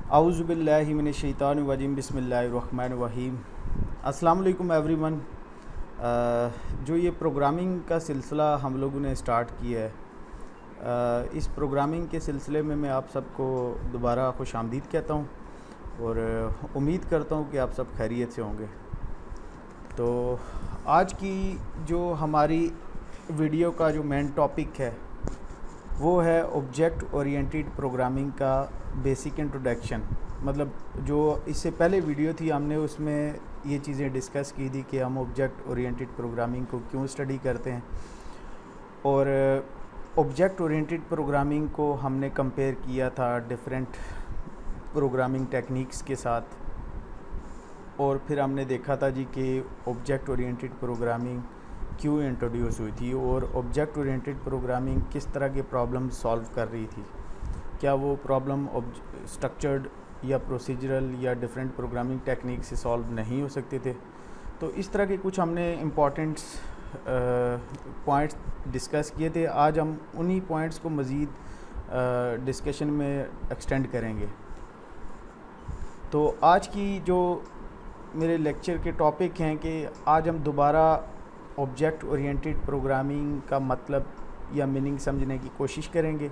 आऊज़ुबिल्लाहि मिनश्शैतानिर्रजीम बिस्मिल्लाहिर्रहमानिर्रहीम। अस्सलाम वालेकुम एवरीवन। जो ये प्रोग्रामिंग का सिलसिला हम लोगों ने स्टार्ट किया है, इस प्रोग्रामिंग के सिलसिले में मैं आप सबको दोबारा खुशामदीद कहता हूँ और उम्मीद करता हूँ कि आप सब खैरियत से होंगे। तो आज की जो हमारी वीडियो का जो मेन टॉपिक है वो है ऑब्जेक्ट ओरिएंटेड प्रोग्रामिंग का बेसिक इंट्रोडक्शन। मतलब जो इससे पहले वीडियो थी हमने उसमें ये चीज़ें डिस्कस की थी कि हम ऑब्जेक्ट ओरिएंटेड प्रोग्रामिंग को क्यों स्टडी करते हैं, और ऑब्जेक्ट ओरिएंटेड प्रोग्रामिंग को हमने कंपेयर किया था डिफरेंट प्रोग्रामिंग टेक्निक्स के साथ, और फिर हमने देखा था जी कि ऑब्जेक्ट ओरिएंटेड प्रोग्रामिंग क्यों इंट्रोड्यूस हुई थी और ऑब्जेक्ट ओरिएंटेड प्रोग्रामिंग किस तरह के प्रॉब्लम सॉल्व कर रही थी। क्या वो प्रॉब्लम स्ट्रक्चर्ड या प्रोसीजरल या डिफरेंट प्रोग्रामिंग टेक्निक से सॉल्व नहीं हो सकते थे। तो इस तरह के कुछ हमने इम्पॉर्टेंट्स पॉइंट्स डिस्कस किए थे। आज हम उन्हीं पॉइंट्स को मज़ीद डिस्कशन में एक्सटेंड करेंगे। तो आज की जो मेरे लेक्चर के टॉपिक हैं कि आज हम दोबारा ऑब्जेक्ट ओरिएंटेड प्रोग्रामिंग का मतलब या मीनिंग समझने की कोशिश करेंगे,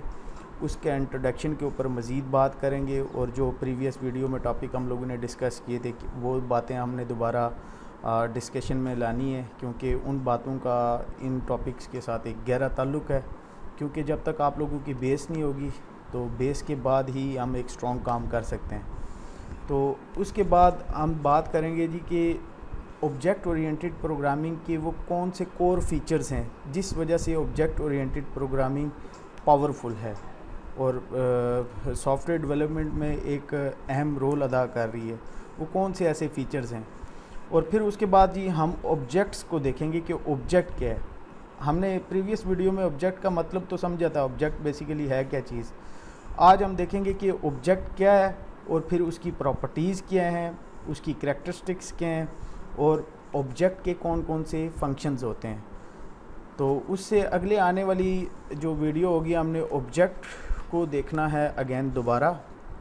उसके इंट्रोडक्शन के ऊपर मज़ीद बात करेंगे, और जो प्रीवियस वीडियो में टॉपिक हम लोगों ने डिस्कस किए थे वो बातें हमने दोबारा डिस्कशन में लानी है, क्योंकि उन बातों का इन टॉपिक्स के साथ एक गहरा ताल्लुक़ है। क्योंकि जब तक आप लोगों की बेस नहीं होगी तो बेस के बाद ही हम एक स्ट्रॉन्ग काम कर सकते हैं। तो उसके बाद हम बात करेंगे जी कि ऑब्जेक्ट ओरिएंटेड प्रोग्रामिंग के वो कौन से कोर फीचर्स हैं जिस वजह से ऑब्जेक्ट ओरिएंटेड प्रोग्रामिंग पावरफुल है और सॉफ्टवेयर डेवलपमेंट में एक अहम रोल अदा कर रही है। वो कौन से ऐसे फीचर्स हैं, और फिर उसके बाद जी हम ऑब्जेक्ट्स को देखेंगे कि ऑब्जेक्ट क्या है। हमने प्रीवियस वीडियो में ऑब्जेक्ट का मतलब तो समझा था, ऑब्जेक्ट बेसिकली है क्या चीज़। आज हम देखेंगे कि ऑब्जेक्ट क्या है और फिर उसकी प्रॉपर्टीज़ क्या हैं, उसकी करैक्टरिस्टिक्स क्या हैं, और ऑब्जेक्ट के कौन कौन से फंक्शंस होते हैं। तो उससे अगले आने वाली जो वीडियो होगी हमने ऑब्जेक्ट को देखना है अगेन दोबारा,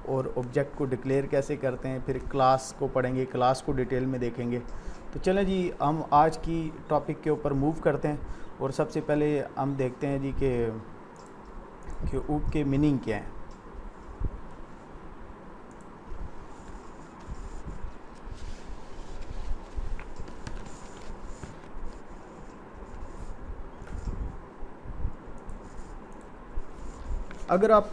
और ऑब्जेक्ट को डिक्लेयर कैसे करते हैं, फिर क्लास को पढ़ेंगे, क्लास को डिटेल में देखेंगे। तो चलें जी हम आज की टॉपिक के ऊपर मूव करते हैं, और सबसे पहले हम देखते हैं जी कि ऊप के मीनिंग क्या है। अगर आप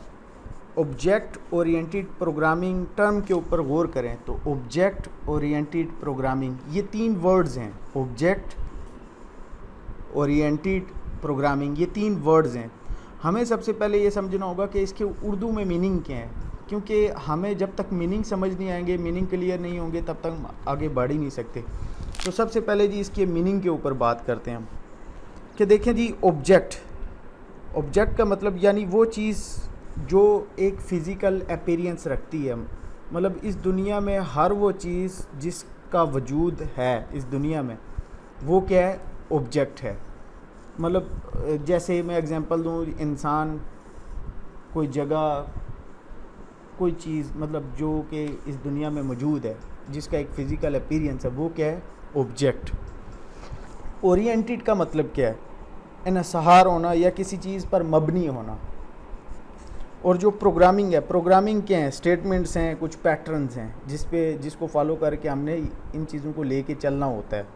ऑब्जेक्ट ओरिएंटेड प्रोग्रामिंग टर्म के ऊपर गौर करें तो ऑब्जेक्ट ओरिएंटेड प्रोग्रामिंग ये तीन वर्ड्स हैं। ऑब्जेक्ट ओरिएंटेड प्रोग्रामिंग ये तीन वर्ड्स हैं। हमें सबसे पहले ये समझना होगा कि इसके उर्दू में मीनिंग क्या है, क्योंकि हमें जब तक मीनिंग समझ नहीं आएंगे, मीनिंग क्लियर नहीं होंगे, तब तक हम आगे बढ़ ही नहीं सकते। तो सबसे पहले जी इसके मीनिंग के ऊपर बात करते हैं हम कि देखें जी ऑब्जेक्ट का मतलब यानी वो चीज़ जो एक फ़िज़िकल अपीयरेंस रखती है। मतलब इस दुनिया में हर वो चीज़ जिसका वजूद है इस दुनिया में वो क्या है, ऑब्जेक्ट है। मतलब जैसे मैं एग्जांपल दूँ, इंसान, कोई जगह, कोई चीज़, मतलब जो कि इस दुनिया में मौजूद है जिसका एक फ़िज़िकल अपीयरेंस है, वो क्या है, ऑब्जेक्ट। ओरिएंटेड का मतलब क्या है, इन्हिसार होना या किसी चीज़ पर मबनी होना। और जो प्रोग्रामिंग है, प्रोग्रामिंग क्या है, स्टेटमेंट्स हैं, कुछ पैटर्न्स हैं जिसको फॉलो करके हमने इन चीज़ों को लेके चलना होता है।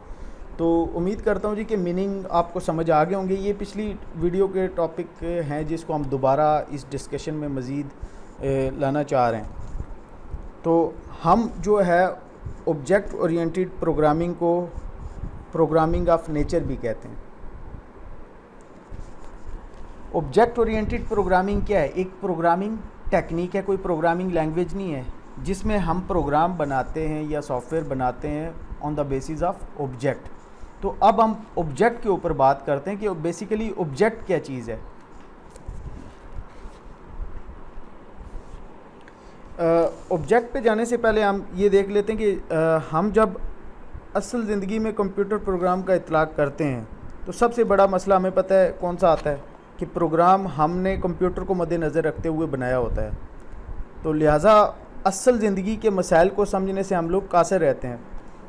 तो उम्मीद करता हूँ जी कि मीनिंग आपको समझ आ गए होंगे। ये पिछली वीडियो के टॉपिक हैं जिसको हम दोबारा इस डिस्कशन में मज़ीद लाना चाह रहे हैं। तो हम जो है ऑब्जेक्ट ओरिएंटेड प्रोग्रामिंग को प्रोग्रामिंग ऑफ नेचर भी कहते हैं। ऑब्जेक्ट ओरिएंटेड प्रोग्रामिंग क्या है, एक प्रोग्रामिंग टेक्निक है, कोई प्रोग्रामिंग लैंग्वेज नहीं है जिसमें हम प्रोग्राम बनाते हैं या सॉफ्टवेयर बनाते हैं on the basis of object. तो अब हम ऑब्जेक्ट के ऊपर बात करते हैं कि बेसिकली ऑब्जेक्ट क्या चीज़ है। ऑब्जेक्ट पे जाने से पहले हम ये देख लेते हैं कि हम जब असल ज़िंदगी में कंप्यूटर प्रोग्राम का इतलाक़ करते हैं तो सबसे बड़ा मसला हमें पता है कौन सा आता है कि प्रोग्राम हमने कंप्यूटर को मद्देनज़र रखते हुए बनाया होता है। तो लिहाजा असल ज़िंदगी के मसाइल को समझने से हम लोग कासिर रहते हैं।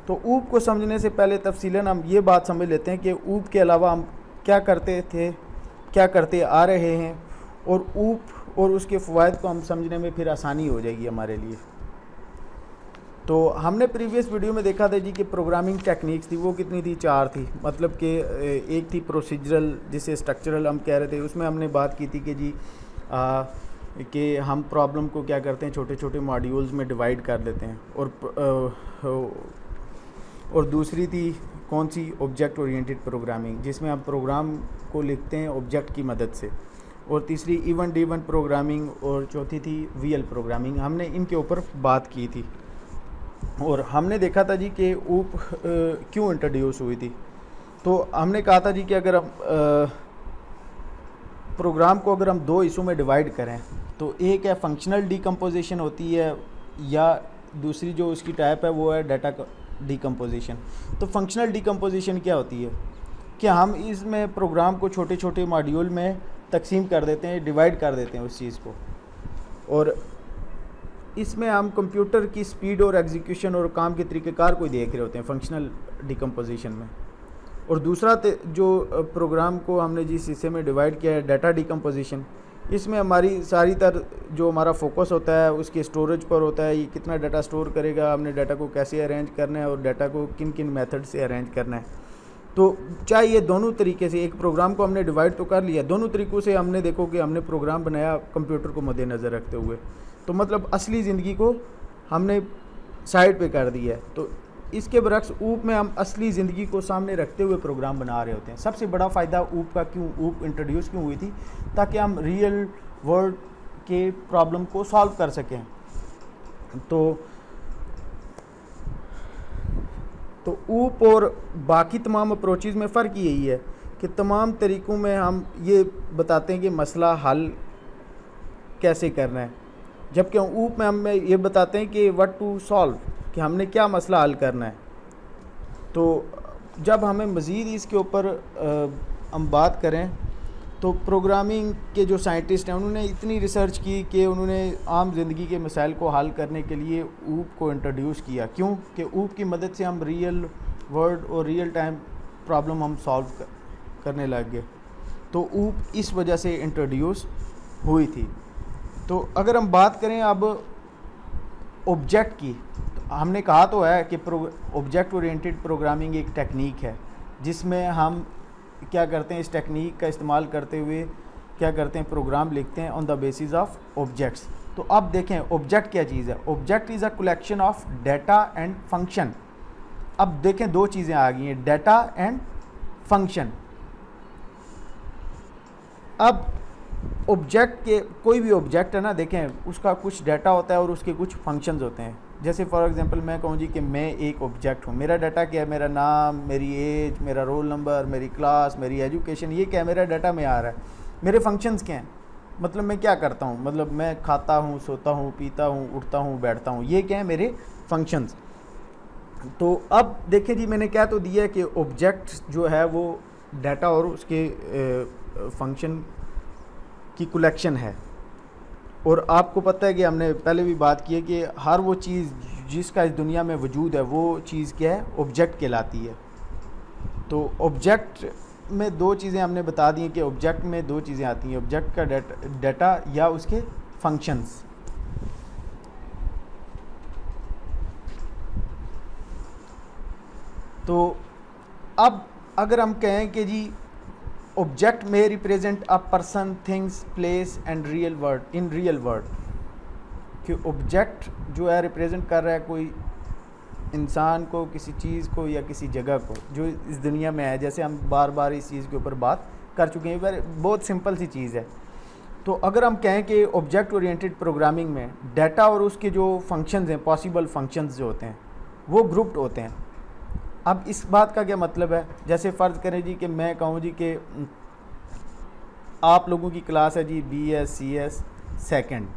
तो ऊब को समझने से पहले तफसीलन हम ये बात समझ लेते हैं कि ऊब के अलावा हम क्या करते थे, क्या करते आ रहे हैं, और ऊब और उसके फ़वाइद को हम समझने में फिर आसानी हो जाएगी हमारे लिए। तो हमने प्रीवियस वीडियो में देखा था जी कि प्रोग्रामिंग टेक्निक्स थी, वो कितनी थी, 4 थी। मतलब कि एक थी प्रोसीजरल, जिसे स्ट्रक्चरल हम कह रहे थे। उसमें हमने बात की थी कि जी कि हम प्रॉब्लम को क्या करते हैं, छोटे छोटे मॉड्यूल्स में डिवाइड कर देते हैं। और दूसरी थी कौन सी, ऑब्जेक्ट ओरिएंटेड प्रोग्रामिंग, जिसमें हम प्रोग्राम को लिखते हैं ऑब्जेक्ट की मदद से। और तीसरी इवेंट ड्रिवन प्रोग्रामिंग, और चौथी थी वीएल प्रोग्रामिंग। हमने इनके ऊपर बात की थी और हमने देखा था जी कि ऊप क्यों इंट्रोड्यूस हुई थी। तो हमने कहा था जी कि अगर हम प्रोग्राम को अगर हम 2 हिस्सों में डिवाइड करें, तो एक है फंक्शनल डिकम्पोजिशन होती है, या दूसरी जो उसकी टाइप है वो है डाटा डिकम्पोजिशन। तो फंक्शनल डिकम्पोजिशन क्या होती है कि हम इसमें प्रोग्राम को छोटे छोटे मॉड्यूल में तकसीम कर देते हैं, डिवाइड कर देते हैं उस चीज़ को, और इसमें हम कंप्यूटर की स्पीड और एग्जीक्यूशन और काम के तरीक़ेकार को देख रहे होते हैं फंक्शनल डिकम्पोजिशन में। और दूसरा जो प्रोग्राम को हमने जिस हिस्से में डिवाइड किया है, डाटा डिकम्पोजिशन, इसमें हमारी सारी जो हमारा फोकस होता है उसके स्टोरेज पर होता है। ये कितना डाटा स्टोर करेगा, हमने डाटा को कैसे अरेंज करना है और डाटा को किन किन मेथड से अरेंज करना है। तो चाहे ये दोनों तरीके से, एक प्रोग्राम को हमने डिवाइड तो कर लिया, दोनों तरीक़ों से हमने देखो कि हमने प्रोग्राम बनाया कंप्यूटर को मद्देनज़र रखते हुए। तो मतलब असली ज़िंदगी को हमने साइड पे कर दिया है। तो इसके बरक्स ऊप में हम असली ज़िंदगी को सामने रखते हुए प्रोग्राम बना रहे होते हैं। सबसे बड़ा फ़ायदा ऊप का ऊप इंट्रोड्यूस क्यों हुई थी, ताकि हम रियल वर्ल्ड के प्रॉब्लम को सॉल्व कर सकें। तो ऊप और बाकी तमाम अप्रोचेस में फ़र्क यही है कि तमाम तरीक़ों में हम ये बताते हैं कि मसला हल कैसे करना है, जबकि ऊप में हम ये बताते हैं कि व्हाट टू सॉल्व, कि हमने क्या मसला हल करना है। तो जब हमें मज़ीद इसके ऊपर हम बात करें, तो प्रोग्रामिंग के जो साइंटिस्ट हैं उन्होंने इतनी रिसर्च की कि उन्होंने आम ज़िंदगी के मसाइल को हल करने के लिए ऊप को इंट्रोड्यूस किया। क्यों कि ऊप की मदद से हम रियल वर्ल्ड और रियल टाइम प्रॉब्लम हम सॉल्व करने लग गए। तो ऊप इस वजह से इंट्रोड्यूस हुई थी। तो अगर हम बात करें अब ऑब्जेक्ट की, तो हमने कहा तो है कि ऑब्जेक्ट ओरिएंटेड प्रोग्रामिंग एक टेक्निक है जिसमें हम क्या करते हैं, इस टेक्निक का इस्तेमाल करते हुए क्या करते हैं, प्रोग्राम लिखते हैं on the basis of objects. तो अब देखें ऑब्जेक्ट क्या चीज़ है। Object is a collection of data and function. अब देखें 2 चीज़ें आ गई हैं, डाटा एंड फंक्शन। अब ऑब्जेक्ट के, कोई भी ऑब्जेक्ट है ना, देखें उसका कुछ डाटा होता है और उसके कुछ फंक्शंस होते हैं। जैसे फॉर एग्जांपल मैं कहूँ जी कि मैं एक ऑब्जेक्ट हूँ, मेरा डाटा क्या है, मेरा नाम, मेरी एज, मेरा रोल नंबर, मेरी क्लास, मेरी एजुकेशन, ये क्या है, मेरा डाटा में आ रहा है। मेरे फंक्शंस क्या हैं, मतलब मैं क्या करता हूँ, मतलब मैं खाता हूँ, सोता हूँ, पीता हूँ, उठता हूँ, बैठता हूँ, ये क्या है मेरे फंक्शंस। तो अब देखें जी, मैंने क्या तो दिया है कि ऑब्जेक्ट जो है वो डाटा और उसके फंक्शन की कलेक्शन है। और आपको पता है कि हमने पहले भी बात की है कि हर वो चीज़ जिसका इस दुनिया में वजूद है वो चीज़ क्या है, ऑब्जेक्ट कहलाती है। तो ऑब्जेक्ट में 2 चीज़ें हमने बता दी हैं कि ऑब्जेक्ट में 2 चीज़ें आती हैं, ऑब्जेक्ट का डाटा या उसके फंक्शंस। तो अब अगर हम कहें कि जी ऑब्जेक्ट में represent a person, things, place and real world, in real world, कि ऑब्जेक्ट जो है रिप्रेजेंट कर रहा है कोई इंसान को, किसी चीज़ को या किसी जगह को जो इस दुनिया में है। जैसे हम बार बार इस चीज़ के ऊपर बात कर चुके हैं, पर बहुत सिंपल सी चीज़ है। तो अगर हम कहें कि ऑब्जेक्ट ओरिएंटेड प्रोग्रामिंग में डाटा और उसके जो फंक्शंस हैं, पॉसिबल फंक्शंस जो होते हैं, वो ग्रुप्ड होते हैं। अब इस बात का क्या मतलब है, जैसे फ़र्ज़ करें जी कि मैं कहूँ जी कि आप लोगों की क्लास है जी BS CS सेकंड,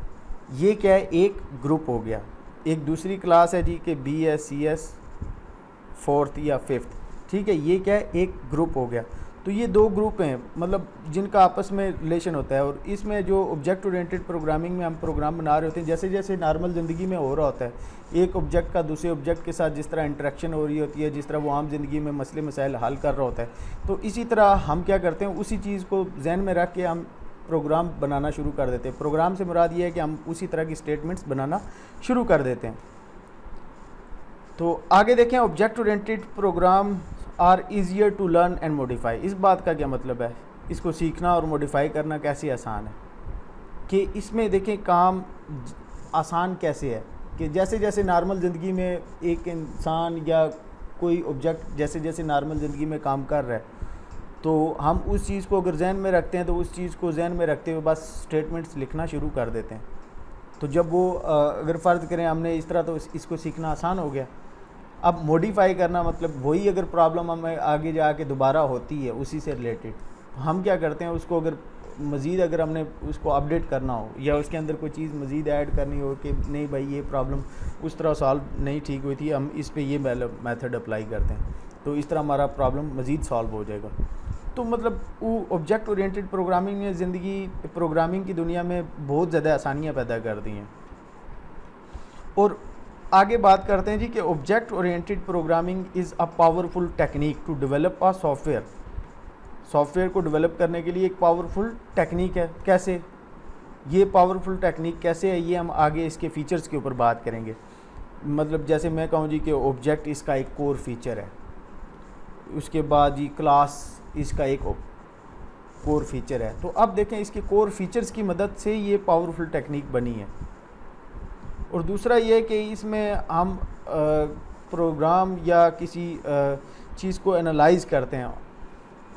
ये क्या है, एक ग्रुप हो गया। एक दूसरी क्लास है जी कि BS CS फोर्थ या फिफ्थ, ठीक है, ये क्या है, एक ग्रुप हो गया। तो ये दो ग्रुप हैं मतलब जिनका आपस में रिलेशन होता है। और इसमें जो ऑब्जेक्ट ओरिएंटेड प्रोग्रामिंग में हम प्रोग्राम बना रहे होते हैं, जैसे जैसे नॉर्मल ज़िंदगी में हो रहा होता है, एक ऑब्जेक्ट का दूसरे ऑब्जेक्ट के साथ जिस तरह इंटरेक्शन हो रही होती है, जिस तरह वो आम ज़िंदगी में मसले मसाइल हल कर रहा होता है, तो इसी तरह हम क्या करते हैं, उसी चीज़ को जहन में रख के हम प्रोग्राम बनाना शुरू कर देते हैं। प्रोग्राम से मुराद ये है कि हम उसी तरह की स्टेटमेंट्स बनाना शुरू कर देते हैं। तो आगे देखें, object oriented program are easier to learn and modify. इस बात का क्या मतलब है, इसको सीखना और मॉडिफाई करना कैसे आसान है, कि इसमें देखें काम आसान कैसे है कि जैसे जैसे नॉर्मल ज़िंदगी में एक इंसान या कोई ऑब्जेक्ट जैसे जैसे नॉर्मल ज़िंदगी में काम कर रहा है, तो हम उस चीज़ को अगर जहन में रखते हैं तो उस चीज़ को जहन में रखते हुए बस स्टेटमेंट्स लिखना शुरू कर देते हैं। तो जब वो अगर फ़र्ज़ करें हमने इस तरह, तो इसको सीखना आसान हो गया। अब मॉडिफाई करना मतलब वही अगर प्रॉब्लम हमें आगे जाके दोबारा होती है उसी से रिलेटेड, हम क्या करते हैं, उसको अगर मज़ीद अगर हमने उसको अपडेट करना हो या उसके अंदर कोई चीज़ मज़ीद ऐड करनी हो कि नहीं भाई ये प्रॉब्लम उस तरह सॉल्व नहीं ठीक हुई थी, हम इस पे ये मेथड अप्लाई करते हैं, तो इस तरह हमारा प्रॉब्लम मज़ीद सॉल्व हो जाएगा। तो मतलब वो ऑब्जेक्ट ओरिएंटेड प्रोग्रामिंग ने ज़िंदगी प्रोग्रामिंग की दुनिया में बहुत ज़्यादा आसानियाँ पैदा कर दी हैं। और आगे बात करते हैं जी कि object oriented programming is a powerful technique to develop a software. Software को डेवलप करने के लिए एक पावरफुल टेक्निक है। कैसे ये पावरफुल टेक्निक कैसे है, ये हम आगे इसके फ़ीचर्स के ऊपर बात करेंगे। मतलब जैसे मैं कहूँ जी कि ऑब्जेक्ट इसका एक कोर फीचर है, उसके बाद जी क्लास इसका एक कोर फीचर है। तो अब देखें इसके कोर फीचर्स की मदद से ये पावरफुल टेक्निक बनी है। और दूसरा ये कि इसमें हम प्रोग्राम या किसी चीज़ को एनालाइज करते हैं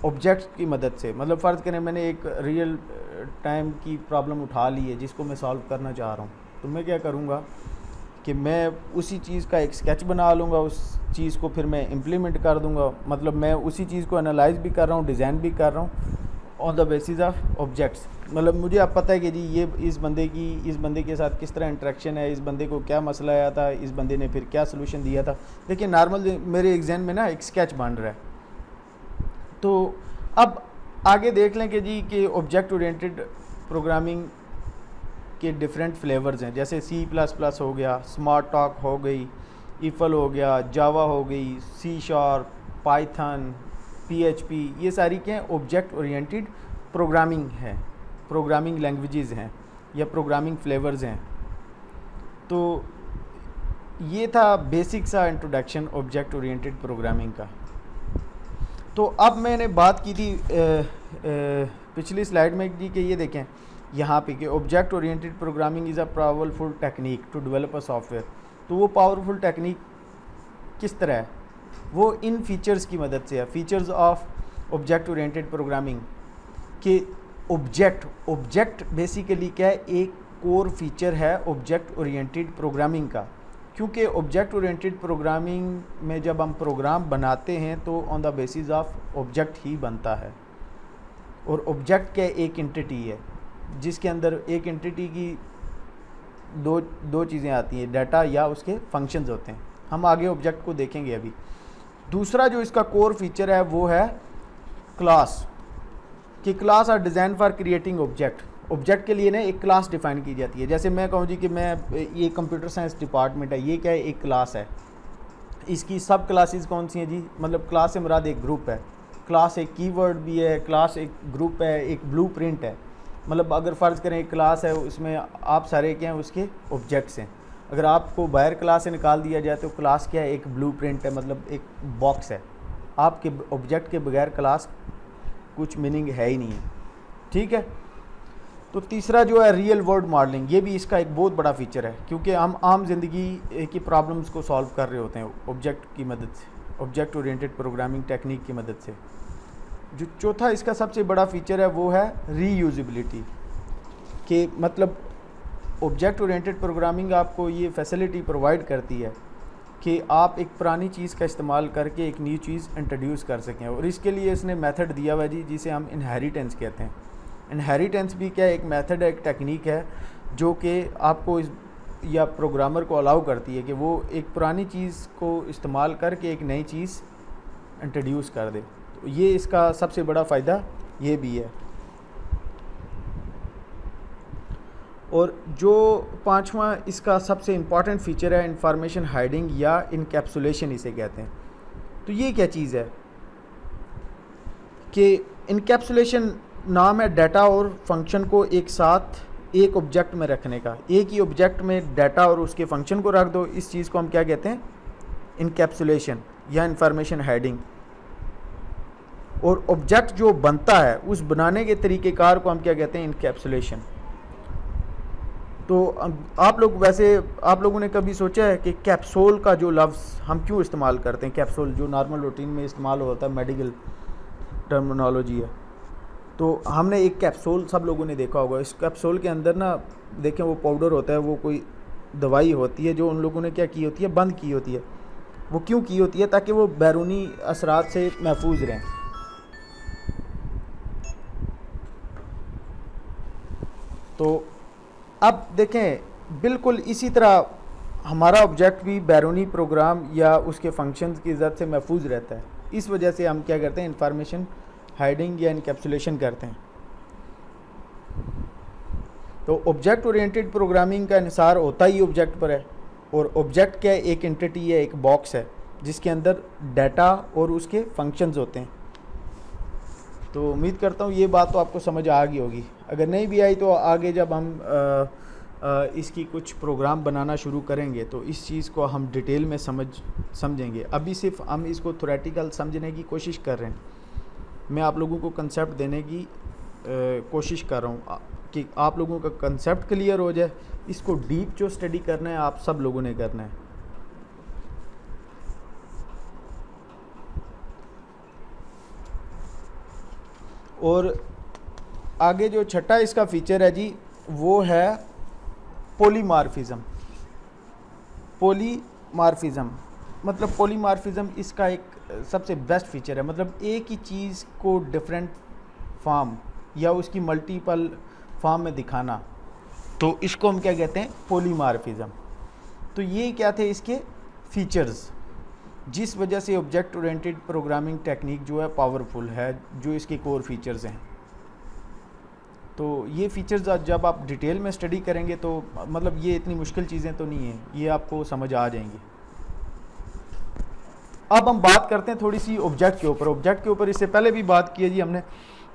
ऑब्जेक्ट की मदद से। मतलब फ़र्ज़ करें मैंने एक रियल टाइम की प्रॉब्लम उठा ली है जिसको मैं सॉल्व करना चाह रहा हूँ, तो मैं क्या करूँगा कि मैं उसी चीज़ का एक स्केच बना लूँगा, उस चीज़ को फिर मैं इम्प्लीमेंट कर दूँगा। मतलब मैं उसी चीज़ को एनालाइज भी कर रहा हूँ, डिज़ाइन भी कर रहा हूँ on the basis of objects. मतलब मुझे अब पता है कि जी ये इस बंदे के साथ किस तरह इंटरेक्शन है, इस बंदे को क्या मसला आया था, इस बंदे ने फिर क्या सलूशन दिया था। देखिए नॉर्मल मेरे एग्जाम में ना एक स्केच बन रहा है। तो अब आगे देख लें कि जी कि ऑब्जेक्ट ओरिएंटेड प्रोग्रामिंग के डिफरेंट फ्लेवर्स हैं। जैसे C++ हो गया, स्मार्ट टॉक हो गई, ईफल हो गया, जावा हो गई, C#, पाइथन, PHP, ये सारी क्या हैं, ऑब्जेक्ट ओरिएंटेड प्रोग्रामिंग है, प्रोग्रामिंग लैंग्वेजेस हैं या प्रोग्रामिंग फ्लेवर्स हैं। तो ये था बेसिक सा इंट्रोडक्शन ऑब्जेक्ट ओरिएंटेड प्रोग्रामिंग का। तो अब मैंने बात की थी पिछली स्लाइड में जी कि ये देखें यहाँ पे कि object oriented programming is a powerful technique to develop a software. तो वो पावरफुल टेक्निक किस तरह है, वो इन फीचर्स की मदद से है। Features of object oriented programming के ऑब्जेक्ट बेसिकली क्या है, एक कोर फीचर है ऑब्जेक्ट ओरिएंटेड प्रोग्रामिंग का। क्योंकि ऑब्जेक्ट ओरिएंटेड प्रोग्रामिंग में जब हम प्रोग्राम बनाते हैं तो on the basis of object ही बनता है। और ऑब्जेक्ट क्या एक एंटिटी है जिसके अंदर एक एंटिटी की दो चीज़ें आती हैं, डाटा या उसके फंक्शंस होते हैं। हम आगे ऑब्जेक्ट को देखेंगे अभी। दूसरा जो इसका कोर फीचर है वो है क्लास, कि class are design for creating object. Object के लिए ना एक क्लास डिफ़ाइन की जाती है। जैसे मैं कहूँ जी कि मैं ये कंप्यूटर साइंस डिपार्टमेंट है, ये क्या है, एक क्लास है। इसकी सब क्लासेस कौन सी हैं जी, मतलब क्लास से मुराद एक ग्रुप है। क्लास एक कीवर्ड भी है, क्लास एक ग्रुप है, एक ब्लूप्रिंट है। मतलब अगर फ़र्ज़ करें एक क्लास है, उसमें आप सारे क्या हैं उसके ऑब्जेक्ट्स हैं। अगर आपको बाहर क्लास से निकाल दिया जाए तो क्लास क्या है, एक ब्लूप्रिंट है, मतलब एक बॉक्स है। आपके ऑब्जेक्ट के बगैर क्लास कुछ मीनिंग है ही नहीं है, ठीक है। तो तीसरा जो है रियल वर्ल्ड मॉडलिंग, ये भी इसका एक बहुत बड़ा फीचर है, क्योंकि हम आम ज़िंदगी की प्रॉब्लम्स को सॉल्व कर रहे होते हैं ऑब्जेक्ट की मदद से, ऑब्जेक्ट ओरिएंटेड प्रोग्रामिंग टेक्निक की मदद से। जो चौथा इसका सबसे बड़ा फीचर है वो है रीयूजिबिलिटी, कि मतलब ऑब्जेक्ट ओरिएंटेड प्रोग्रामिंग आपको ये फैसिलिटी प्रोवाइड करती है कि आप एक पुरानी चीज़ का इस्तेमाल करके एक नई चीज़ इंट्रोड्यूस कर सकें। और इसके लिए इसने मेथड दिया हुआ है जी, जिसे हम इनहेरिटेंस कहते हैं। इनहेरिटेंस भी क्या एक मेथड है, एक टेक्निक है जो कि आपको या प्रोग्रामर को अलाउ करती है कि वो एक पुरानी चीज़ को इस्तेमाल करके एक नई चीज़ इंट्रोड्यूस कर दे। तो ये इसका सबसे बड़ा फ़ायदा ये भी है। और जो पांचवा इसका सबसे इम्पॉर्टेंट फ़ीचर है इंफॉर्मेशन हाइडिंग या इनकैप्सुलेशन इसे कहते हैं। तो ये क्या चीज़ है कि इनकैप्सुलेशन नाम है डाटा और फंक्शन को एक साथ एक ऑब्जेक्ट में रखने का। एक ही ऑब्जेक्ट में डाटा और उसके फंक्शन को रख दो, इस चीज़ को हम क्या कहते हैं, इनकैप्सुलेशन या इंफॉर्मेशन हाइडिंग। और ऑब्जेक्ट जो बनता है उस बनाने के तरीक़ेकार को हम क्या कहते हैं, इनकैप्सुलेशन। तो आप लोगों ने कभी सोचा है कि कैप्सूल का जो लफ्ज़ हम क्यों इस्तेमाल करते हैं? कैप्सूल जो नॉर्मल रूटीन में इस्तेमाल होता है, मेडिकल टर्मिनोलॉजी है। तो हमने एक कैप्सूल सब लोगों ने देखा होगा। इस कैप्सूल के अंदर ना देखें वो पाउडर होता है, वो कोई दवाई होती है जो उन लोगों ने क्या की होती है, बंद की होती है। वो क्यों की होती है? ताकि वो बैरूनी असरात से महफूज रहें। तो अब देखें बिल्कुल इसी तरह हमारा ऑब्जेक्ट भी बैरूनी प्रोग्राम या उसके फंक्शंस की इज़्ज़त से महफूज रहता है। इस वजह से हम क्या करते हैं, इंफॉर्मेशन हाइडिंग या इनकैप्सुलेशन करते हैं। तो ऑब्जेक्ट ओरिएंटेड प्रोग्रामिंग का इंसार होता ही ऑब्जेक्ट पर है। और ऑब्जेक्ट क्या है, एक एंटिटी है, एक बॉक्स है जिसके अंदर डाटा और उसके फंक्शंस होते हैं। तो उम्मीद करता हूँ ये बात तो आपको समझ आ गई होगी। अगर नहीं भी आई तो आगे जब हम इसकी कुछ प्रोग्राम बनाना शुरू करेंगे तो इस चीज़ को हम डिटेल में समझेंगे। अभी सिर्फ हम इसको थ्योरेटिकल समझने की कोशिश कर रहे हैं। मैं आप लोगों को कंसेप्ट देने की कोशिश कर रहा हूँ कि आप लोगों का कंसेप्ट क्लियर हो जाए। इसको डीप जो स्टडी करना है आप सब लोगों ने करना है। और आगे जो छठा इसका फीचर है जी, वो है पॉलीमॉर्फिज्म। पॉलीमॉर्फिज्म मतलब पॉलीमॉर्फिज्म इसका एक सबसे बेस्ट फीचर है। मतलब एक ही चीज़ को डिफरेंट फॉर्म या उसकी मल्टीपल फॉर्म में दिखाना, तो इसको हम क्या कहते हैं, पॉलीमॉर्फिज्म। तो ये क्या थे इसके फीचर्स, जिस वजह से ऑब्जेक्ट ओरिएंटेड प्रोग्रामिंग टेक्निक जो है पावरफुल है, जो इसके कोर फीचर्स हैं। तो ये फीचर्स जब आप डिटेल में स्टडी करेंगे तो मतलब ये इतनी मुश्किल चीज़ें तो नहीं हैं, ये आपको समझ आ जाएंगी। अब हम बात करते हैं थोड़ी सी ऑब्जेक्ट के ऊपर। ऑब्जेक्ट के ऊपर इससे पहले भी बात की है जी हमने,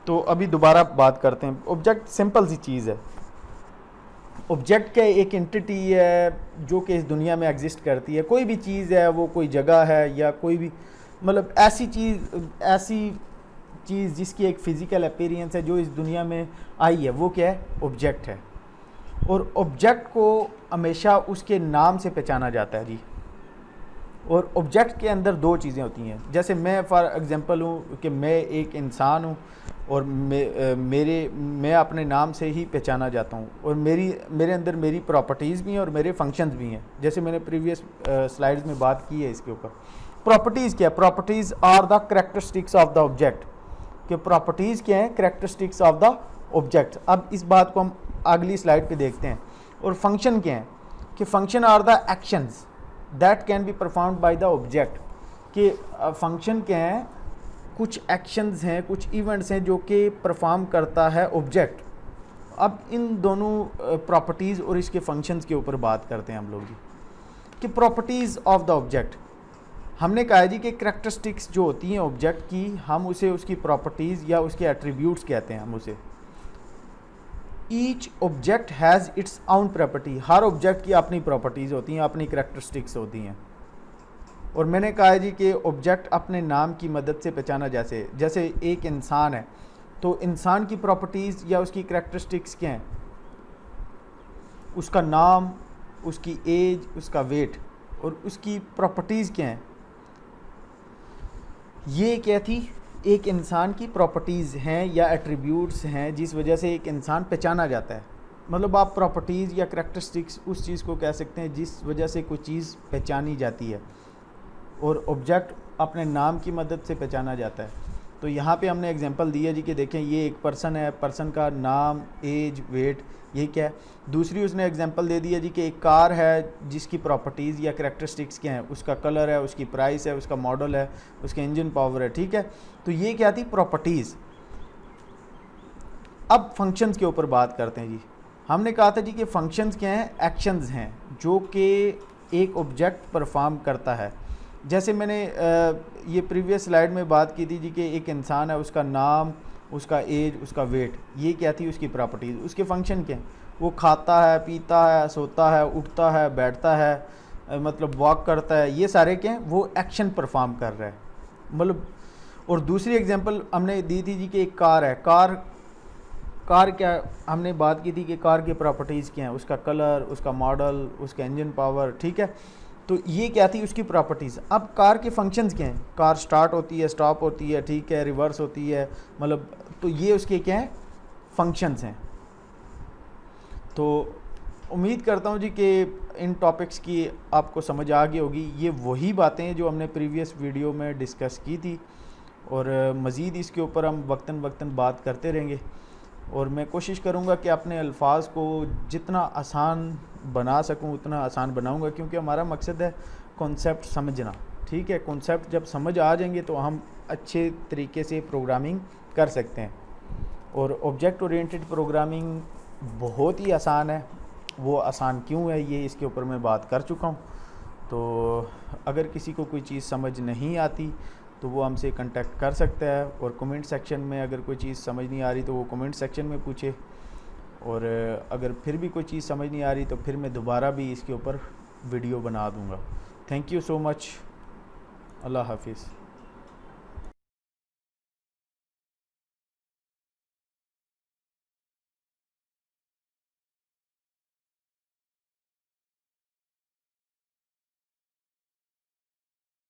तो अभी दोबारा बात करते हैं। ऑब्जेक्ट सिंपल सी चीज़ है। ऑब्जेक्ट का एक एंटिटी है जो कि इस दुनिया में एग्जिस्ट करती है। कोई भी चीज़ है, वो कोई जगह है या कोई भी मतलब ऐसी चीज़ जिसकी एक फ़िज़िकल अपीयरेंस है जो इस दुनिया में आई है, वो क्या है, ऑब्जेक्ट है। और ऑब्जेक्ट को हमेशा उसके नाम से पहचाना जाता है जी। और ऑब्जेक्ट के अंदर दो चीज़ें होती हैं। जैसे मैं फॉर एग्ज़ाम्पल हूँ कि मैं एक इंसान हूँ और मैं अपने नाम से ही पहचाना जाता हूँ। और मेरे अंदर मेरी प्रॉपर्टीज़ भी हैं और मेरे फंक्शंस भी हैं, जैसे मैंने प्रीवियस स्लाइड्स में बात की है इसके ऊपर। प्रॉपर्टीज़ क्या है? Properties are the characteristics of the object. कि प्रॉपर्टीज़ क्या हैं? Characteristics of the object. अब इस बात को हम अगली स्लाइड पे देखते हैं। और फंक्शन क्या हैं? कि function are the actions that can be performed by the object. कि फंक्शन क्या हैं? कुछ एक्शंस हैं, कुछ इवेंट्स हैं जो कि परफॉर्म करता है ऑब्जेक्ट। अब इन दोनों प्रॉपर्टीज़ और इसके फंक्शंस के ऊपर बात करते हैं हम लोग जी। कि प्रॉपर्टीज़ ऑफ द ऑब्जेक्ट, हमने कहा है जी कि करैक्टरिस्टिक्स जो होती हैं ऑब्जेक्ट की, हम उसे उसकी प्रॉपर्टीज़ या उसके एट्रीब्यूट्स कहते हैं हम उसे। Each object has its own property. Her object की अपनी प्रॉपर्टीज़ होती हैं, अपनी करैक्टरिस्टिक्स होती हैं। और मैंने कहा है जी कि ऑब्जेक्ट अपने नाम की मदद से पहचाना, जैसे एक इंसान है तो इंसान की प्रॉपर्टीज़ या उसकी करैक्टरिस्टिक्स क्या हैं? उसका नाम, उसकी एज, उसका वेट। और उसकी प्रॉपर्टीज़ क्या हैं? ये क्या थी? एक इंसान की प्रॉपर्टीज़ हैं या एट्रीब्यूट्स हैं जिस वजह से एक इंसान पहचाना जाता है। मतलब आप प्रॉपर्टीज़ या करैक्टरिस्टिक्स उस चीज़ को कह सकते हैं जिस वजह से कोई चीज़ पहचानी जाती है। और ऑब्जेक्ट अपने नाम की मदद से पहचाना जाता है। तो यहाँ पे हमने एग्जांपल दिया जी कि देखें ये एक पर्सन है, पर्सन का नाम, एज, वेट, ये क्या है। दूसरी उसने एग्जांपल दे दिया जी कि एक कार है जिसकी प्रॉपर्टीज़ या करैक्टरिस्टिक्स क्या हैं, उसका कलर है, उसकी प्राइस है, उसका मॉडल है, उसका इंजन पावर है, ठीक है। तो ये क्या थी, प्रॉपर्टीज़। अब फंक्शंस के ऊपर बात करते हैं जी। हमने कहा था जी कि फंक्शंस क्या हैं, एक्शंस हैं जो कि एक ऑब्जेक्ट परफॉर्म करता है। जैसे मैंने ये प्रीवियस स्लाइड में बात की थी जी कि एक इंसान है, उसका नाम, उसका एज, उसका वेट, ये क्या थी उसकी प्रॉपर्टीज़। उसके फंक्शन क्या हैं, वो खाता है, पीता है, सोता है, उठता है, बैठता है, मतलब वॉक करता है, ये सारे क्या हैं, वो एक्शन परफॉर्म कर रहा है मतलब। और दूसरी एग्जांपल हमने दी थी जी कि एक कार है, कार क्या हमने बात की थी कि कार की प्रॉपर्टीज़ क्या हैं, उसका कलर, उसका मॉडल, उसका इंजन पावर, ठीक है। तो ये क्या थी उसकी प्रॉपर्टीज़। अब कार के फंक्शंस क्या हैं, कार स्टार्ट होती है, स्टॉप होती है, ठीक है, रिवर्स होती है, मतलब तो ये उसके क्या हैं, फंक्शंस हैं। तो उम्मीद करता हूँ जी कि इन टॉपिक्स की आपको समझ आ गई होगी। ये वही बातें हैं जो हमने प्रीवियस वीडियो में डिस्कस की थी और मज़ीद इसके ऊपर हम वक्तन वक्तन बात करते रहेंगे। और मैं कोशिश करूँगा कि अपने अल्फाज को जितना आसान बना सकूँ उतना आसान बनाऊँगा, क्योंकि हमारा मकसद है कॉन्सेप्ट समझना, ठीक है। कॉन्सेप्ट जब समझ आ जाएंगे तो हम अच्छे तरीके से प्रोग्रामिंग कर सकते हैं। और ऑब्जेक्ट ओरिएंटेड प्रोग्रामिंग बहुत ही आसान है। वो आसान क्यों है, ये इसके ऊपर मैं बात कर चुका हूँ। तो अगर किसी को कोई चीज़ समझ नहीं आती तो वो हमसे कांटेक्ट कर सकता है। और कमेंट सेक्शन में अगर कोई चीज़ समझ नहीं आ रही तो वो कमेंट सेक्शन में पूछे। और अगर फिर भी कोई चीज़ समझ नहीं आ रही तो फिर मैं दोबारा भी इसके ऊपर वीडियो बना दूँगा। Thank you so much. अल्लाह हाफिज़।